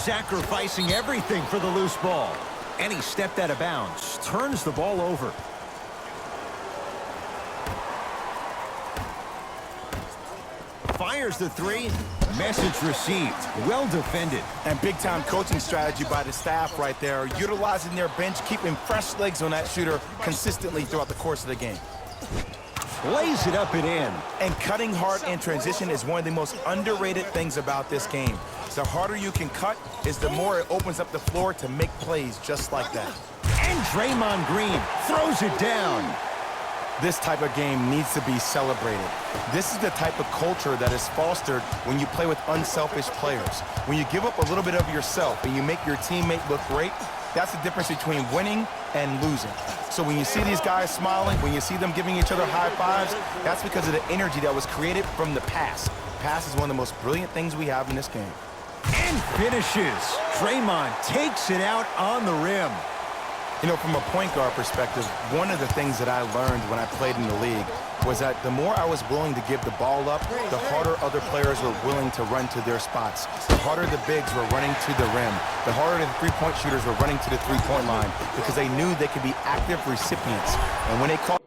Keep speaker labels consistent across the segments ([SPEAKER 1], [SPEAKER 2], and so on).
[SPEAKER 1] sacrificing everything for the loose ball. And he stepped out of bounds, turns the ball over. Fires the three. Message received. Well defended.
[SPEAKER 2] And big-time coaching strategy by the staff right there, utilizing their bench, keeping fresh legs on that shooter consistently throughout the course of the game.
[SPEAKER 1] Lays it up and in.
[SPEAKER 2] And cutting hard in transition is one of the most underrated things about this game. The harder you can cut is the more it opens up the floor to make plays just like that.
[SPEAKER 1] And Draymond Green throws it down.
[SPEAKER 2] This type of game needs to be celebrated. This is the type of culture that is fostered when you play with unselfish players. When you give up a little bit of yourself and you make your teammate look great, that's the difference between winning and losing. So when you see these guys smiling, when you see them giving each other high fives, that's because of the energy that was created from the pass. Pass is one of the most brilliant things we have in this game.
[SPEAKER 1] And finishes. Draymond takes it out on the rim.
[SPEAKER 2] You know, from a point guard perspective, one of the things that I learned when I played in the league was that the more I was willing to give the ball up, the harder other players were willing to run to their spots. The harder the bigs were running to the rim. The harder the three-point shooters were running to the three-point line because they knew they could be active recipients. And when they called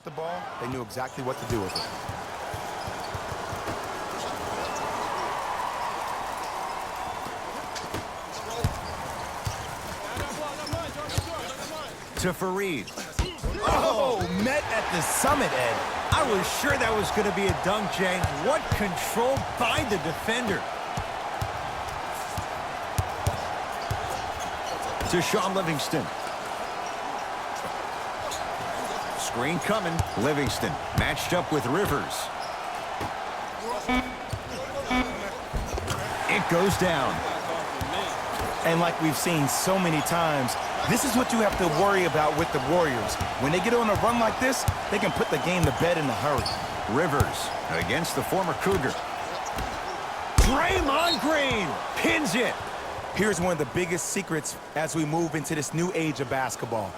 [SPEAKER 2] the ball, they knew exactly what to do with it.
[SPEAKER 1] To Fareed.
[SPEAKER 2] Oh, met at the summit, Ed.
[SPEAKER 1] I was sure that was going to be a dunk, Jay. What control by the defender. To Shaun Livingston. Screen coming. Livingston matched up with Rivers. It goes down.
[SPEAKER 2] And like we've seen so many times, this is what you have to worry about with the Warriors. When they get on a run like this, they can put the game to bed in a hurry.
[SPEAKER 1] Rivers against the former Cougar. Draymond Green pins it.
[SPEAKER 2] Here's one of the biggest secrets as we move into this new age of basketball,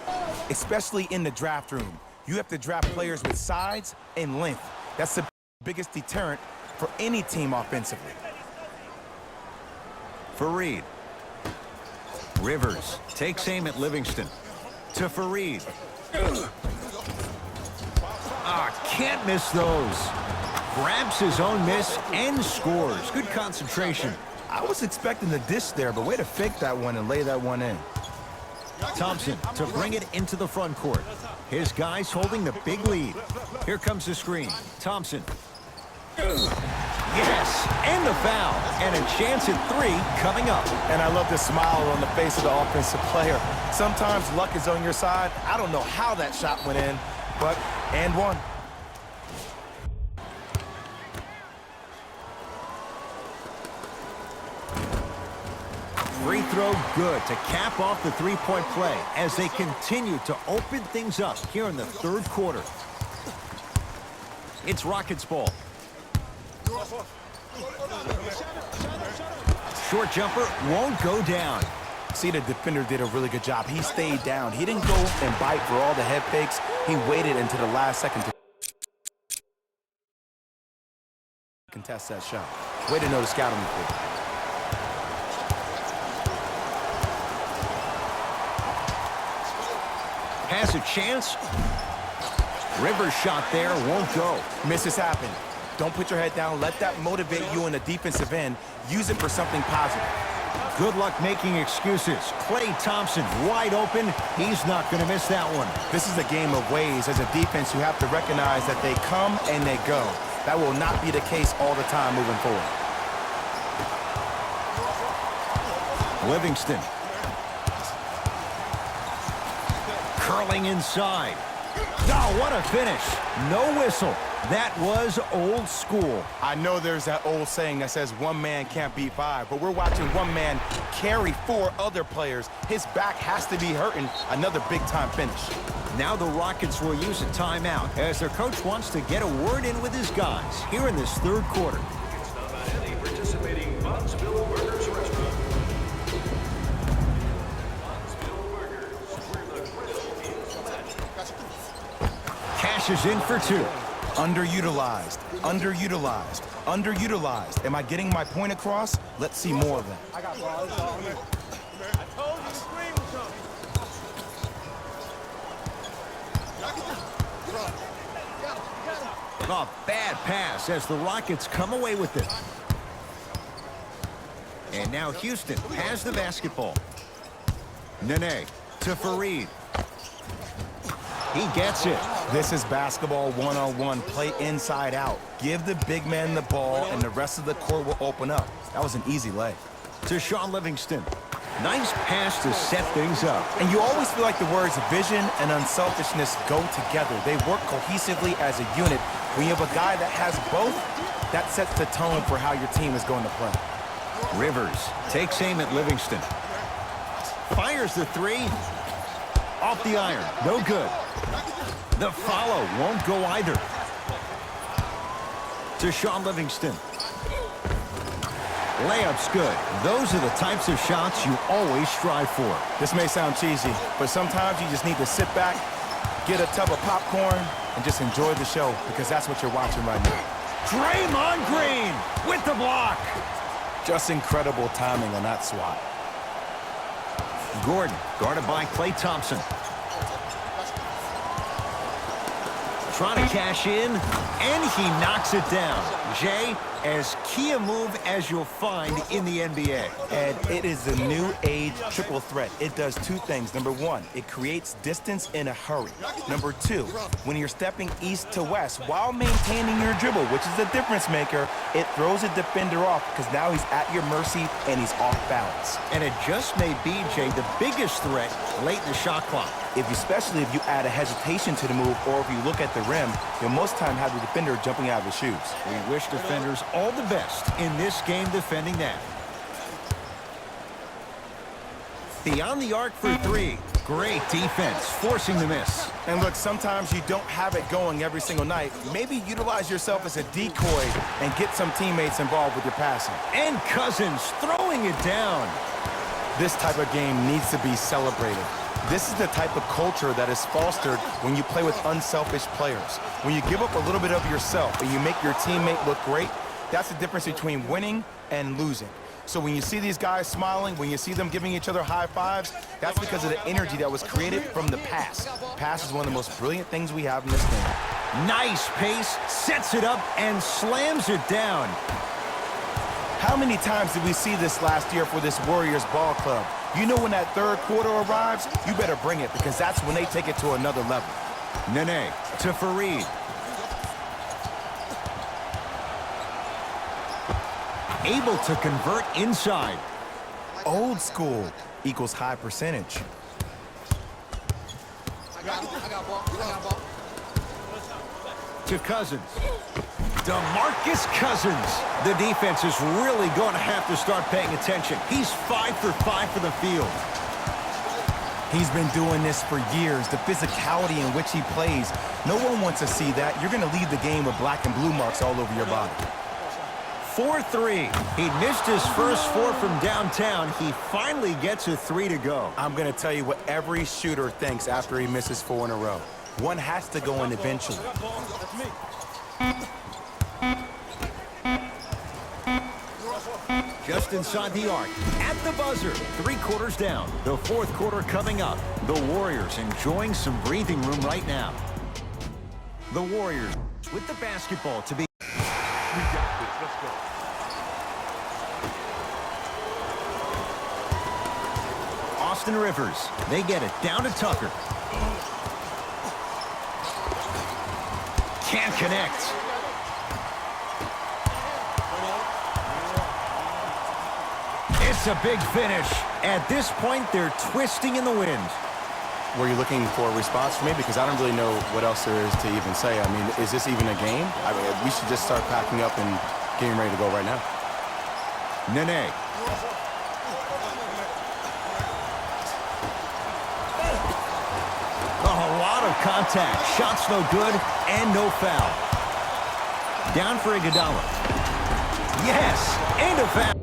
[SPEAKER 2] especially in the draft room. You have to draft players with size and length. That's the biggest deterrent for any team offensively.
[SPEAKER 1] Fareed. Rivers takes aim at Livingston. To Fareed. Can't miss those. Grabs his own miss and scores. Good concentration.
[SPEAKER 2] I was expecting the dish there, but way to fake that one and lay that one in.
[SPEAKER 1] Thompson to bring it into the front court. His guys holding the big lead. Here comes the screen. Thompson. Yes, and the foul. And a chance at three coming up.
[SPEAKER 2] And I love the smile on the face of the offensive player. Sometimes luck is on your side. I don't know how that shot went in, but and one.
[SPEAKER 1] Free throw good to cap off the three-point play as they continue to open things up here in the third quarter. It's Rockets ball. Short jumper won't go down.
[SPEAKER 2] See, the defender did a really good job. He stayed down. He didn't go and bite for all the head fakes. He waited until the last second to contest that shot. Way to know to scout him for.
[SPEAKER 1] Has a chance. Rivers shot there, won't go.
[SPEAKER 2] Misses happen. Don't put your head down. Let that motivate you in the defensive end. Use it for something positive.
[SPEAKER 1] Good luck making excuses. Klay Thompson wide open. He's not going to miss that one.
[SPEAKER 2] This is a game of ways. As a defense, you have to recognize that they come and they go. That will not be the case all the time moving forward.
[SPEAKER 1] Livingston. Curling inside. Oh, what a finish. No whistle. That was old school.
[SPEAKER 2] I know there's that old saying that says one man can't beat five, but we're watching one man carry four other players. His back has to be hurting. Another big-time finish.
[SPEAKER 1] Now the Rockets will use a timeout as their coach wants to get a word in with his guys here in this third quarter. This is in for two.
[SPEAKER 2] Underutilized, underutilized, underutilized. Am I getting my point across? Let's see more of that.
[SPEAKER 3] I got ball. It's all me. I told you to scream or something.
[SPEAKER 1] A bad pass as the Rockets come away with it. And now Houston has the basketball. Nene to Fareed. He gets it.
[SPEAKER 2] This is basketball one-on-one. Play inside out. Give the big man the ball, and the rest of the court will open up. That was an easy lay.
[SPEAKER 1] To Sean Livingston. Nice pass to set things up.
[SPEAKER 2] And you always feel like the words vision and unselfishness go together. They work cohesively as a unit. When you have a guy that has both, that sets the tone for how your team is going to play.
[SPEAKER 1] Rivers takes aim at Livingston. Fires the three. Off the iron. No good. The follow won't go either. To Sean Livingston. Layup's good. Those are the types of shots you always strive for.
[SPEAKER 2] This may sound cheesy, but sometimes you just need to sit back, get a tub of popcorn, and just enjoy the show, because that's what you're watching right now.
[SPEAKER 1] Draymond Green with the block.
[SPEAKER 2] Just incredible timing on that swat.
[SPEAKER 1] Gordon guarded by Klay Thompson. Trying to cash in, and he knocks it down. Jay, as key a move as you'll find in the NBA.
[SPEAKER 2] And it is the new age triple threat. It does two things. Number one, it creates distance in a hurry. Number two, when you're stepping east to west while maintaining your dribble, which is the difference maker, it throws a defender off because now he's at your mercy and he's off balance.
[SPEAKER 1] And it just may be, Jay, the biggest threat late in the shot clock.
[SPEAKER 2] Especially if you add a hesitation to the move, or if you look at the rim, you'll most time have the defender jumping out of his shoes.
[SPEAKER 1] We wish defenders all the best in this game defending that. Beyond the arc for three. Great defense, forcing the miss.
[SPEAKER 2] And look, sometimes you don't have it going every single night. Maybe utilize yourself as a decoy and get some teammates involved with your passing.
[SPEAKER 1] And Cousins throwing it down.
[SPEAKER 2] This type of game needs to be celebrated. This is the type of culture that is fostered when you play with unselfish players. When you give up a little bit of yourself and you make your teammate look great, that's the difference between winning and losing. So when you see these guys smiling, when you see them giving each other high fives, that's because of the energy that was created from the pass. Pass is one of the most brilliant things we have in this game.
[SPEAKER 1] Nice pace, sets it up, and slams it down.
[SPEAKER 2] How many times did we see this last year for this Warriors ball club? You know when that third quarter arrives, you better bring it, because that's when they take it to another level.
[SPEAKER 1] Nene to Fareed. Able to convert inside.
[SPEAKER 2] Old school equals high percentage.
[SPEAKER 3] I got ball.
[SPEAKER 1] To Cousins. DeMarcus Cousins. The defense is really going to have to start paying attention. He's 5 for 5 for the field.
[SPEAKER 2] He's been doing this for years. The physicality in which he plays, no one wants to see that. You're going to leave the game with black and blue marks all over your body.
[SPEAKER 1] 4-3. He missed his first 4 from downtown. He finally gets a 3 to go.
[SPEAKER 2] I'm going to tell you what every shooter thinks after he misses 4 in a row. One has to go in eventually.
[SPEAKER 1] Just inside the arc, at the buzzer, 3 quarters down. The fourth quarter coming up. The Warriors enjoying some breathing room right now. The Warriors with the basketball to be.
[SPEAKER 3] We got this. Let's go.
[SPEAKER 1] Austin Rivers. They get it down to Tucker. Can't connect. It's a big finish. At this point, they're twisting in the wind.
[SPEAKER 2] Were you looking for a response from me? Because I don't really know what else there is to even say. I mean, is this even a game? I mean, we should just start packing up and getting ready to go right now.
[SPEAKER 1] Nene. A lot of contact. Shots no good and no foul. Down for Iguodala. Yes, and a foul.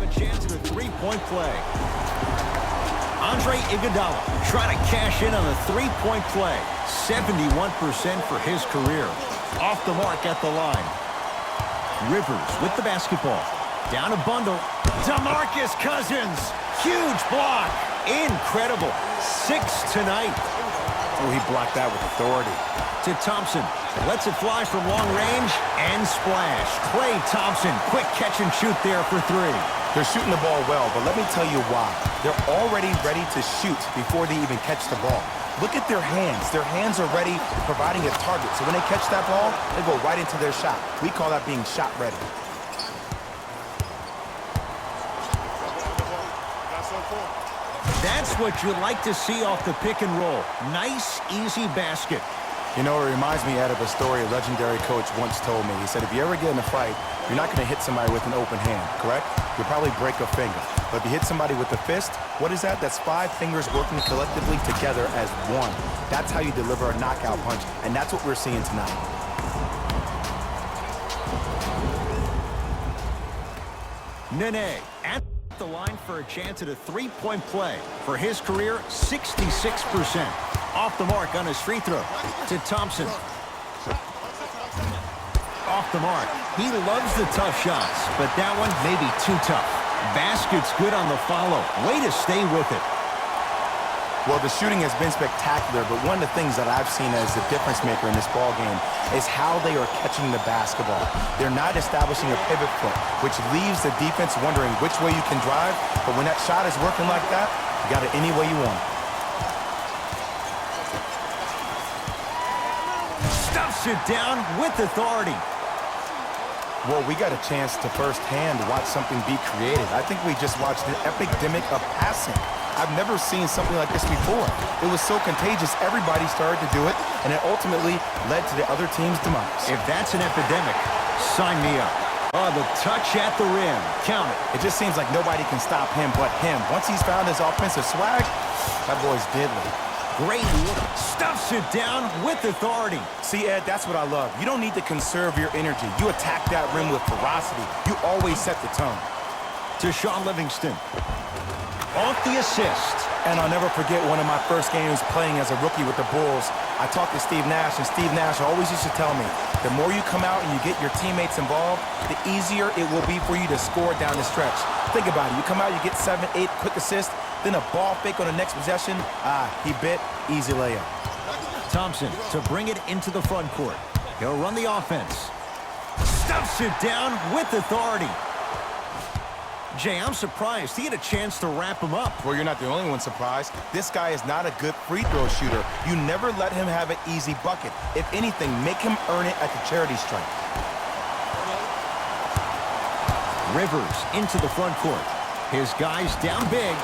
[SPEAKER 1] Chance of a 3-point play. Iguodala trying to cash in on a three-point play. 71% for his career. Off the mark at the line. Rivers with the basketball. Down a bundle. DeMarcus Cousins. Huge block. Incredible. 6 tonight.
[SPEAKER 2] Oh, he blocked that with authority.
[SPEAKER 1] To Thompson. Lets it fly from long range and splash. Klay Thompson. Quick catch and shoot there for 3.
[SPEAKER 2] They're shooting the ball well, but let me tell you why. They're already ready to shoot before they even catch the ball. Look at their hands. Their hands are ready, providing a target. So when they catch that ball, they go right into their shot. We call that being shot ready.
[SPEAKER 1] That's what you like to see off the pick and roll. Nice, easy basket.
[SPEAKER 2] You know, it reminds me, Ed, of a story a legendary coach once told me. He said, if you ever get in a fight, you're not going to hit somebody with an open hand, correct? You'll probably break a finger. But if you hit somebody with a fist, what is that? That's 5 fingers working collectively together as one. That's how you deliver a knockout punch, and that's what we're seeing tonight.
[SPEAKER 1] Nene at the line for a chance at a three-point play. For his career, 66%. Off the mark on his free throw. To Thompson. Off the mark. He loves the tough shots, but that one may be too tough. Basket's good on the follow. Way to stay with it.
[SPEAKER 2] Well, the shooting has been spectacular, but one of the things that I've seen as the difference maker in this ball game is how they are catching the basketball. They're not establishing a pivot foot, which leaves the defense wondering which way you can drive, but when that shot is working like that, you got it any way you want.
[SPEAKER 1] Stuffs it down with authority.
[SPEAKER 2] Well, we got a chance to firsthand watch something be created. I think we just watched an epidemic of passing. I've never seen something like this before. It was so contagious, everybody started to do it, and it ultimately led to the other team's demise.
[SPEAKER 1] If that's an epidemic, sign me up. Oh, the touch at the rim. Count it.
[SPEAKER 2] It just seems like nobody can stop him but him. Once he's found his offensive swag, that boy's deadly.
[SPEAKER 1] Great look. Stuffs it down with authority.
[SPEAKER 2] See, Ed, that's what I love. You don't need to conserve your energy. You attack that rim with ferocity. You always set the tone.
[SPEAKER 1] To Sean Livingston. Off the assist.
[SPEAKER 2] And I'll never forget one of my first games playing as a rookie with the Bulls. I talked to Steve Nash, and Steve Nash always used to tell me, the more you come out and you get your teammates involved, the easier it will be for you to score down the stretch. Think about it. You come out, you get 7, 8 quick assists, then a ball fake on the next possession. He bit, easy layup.
[SPEAKER 1] Thompson to bring it into the front court. He'll run the offense. Stuffs it down with authority. Jay, I'm surprised he had a chance to wrap him up.
[SPEAKER 2] Well, you're not the only one surprised. This guy is not a good free throw shooter. You never let him have an easy bucket. If anything, make him earn it at the charity stripe.
[SPEAKER 1] Rivers into the front court. His guys down big.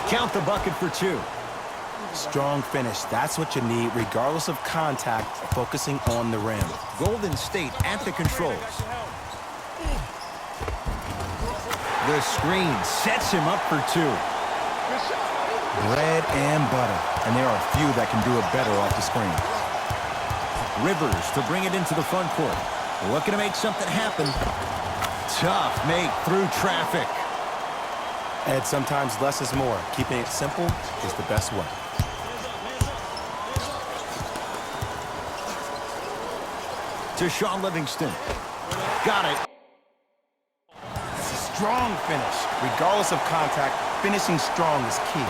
[SPEAKER 1] Count the bucket for 2.
[SPEAKER 2] Strong finish. That's what you need, regardless of contact, focusing on the rim.
[SPEAKER 1] Golden State at the controls. The screen sets him up for 2.
[SPEAKER 2] Bread and butter. And there are few that can do it better off the screen.
[SPEAKER 1] Rivers to bring it into the front court. Looking to make something happen. Tough make through traffic.
[SPEAKER 2] Ed, sometimes less is more. Keeping it simple is the best way.
[SPEAKER 1] To Sean Livingston. Got it.
[SPEAKER 2] Strong finish. Regardless of contact, finishing strong is key.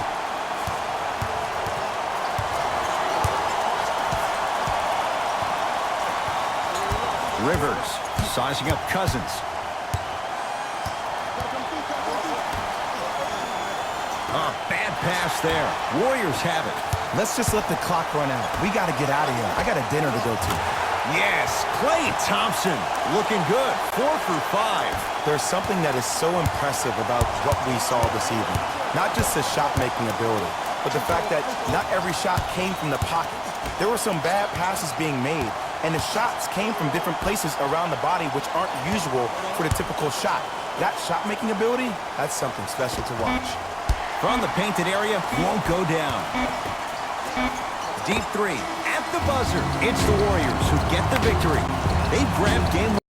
[SPEAKER 1] Rivers sizing up Cousins. Bad pass there. Warriors have it.
[SPEAKER 2] Let's just let the clock run out. We got to get out of here. I got a dinner to go to.
[SPEAKER 1] Yes, Klay Thompson looking good. 4 for 5.
[SPEAKER 2] There's something that is so impressive about what we saw this evening. Not just the shot-making ability, but the fact that not every shot came from the pocket. There were some bad passes being made, and the shots came from different places around the body, which aren't usual for the typical shot. That shot-making ability, that's something special to watch.
[SPEAKER 1] From the painted area, won't go down. Deep 3 at the buzzer. It's the Warriors who get the victory. They've grabbed game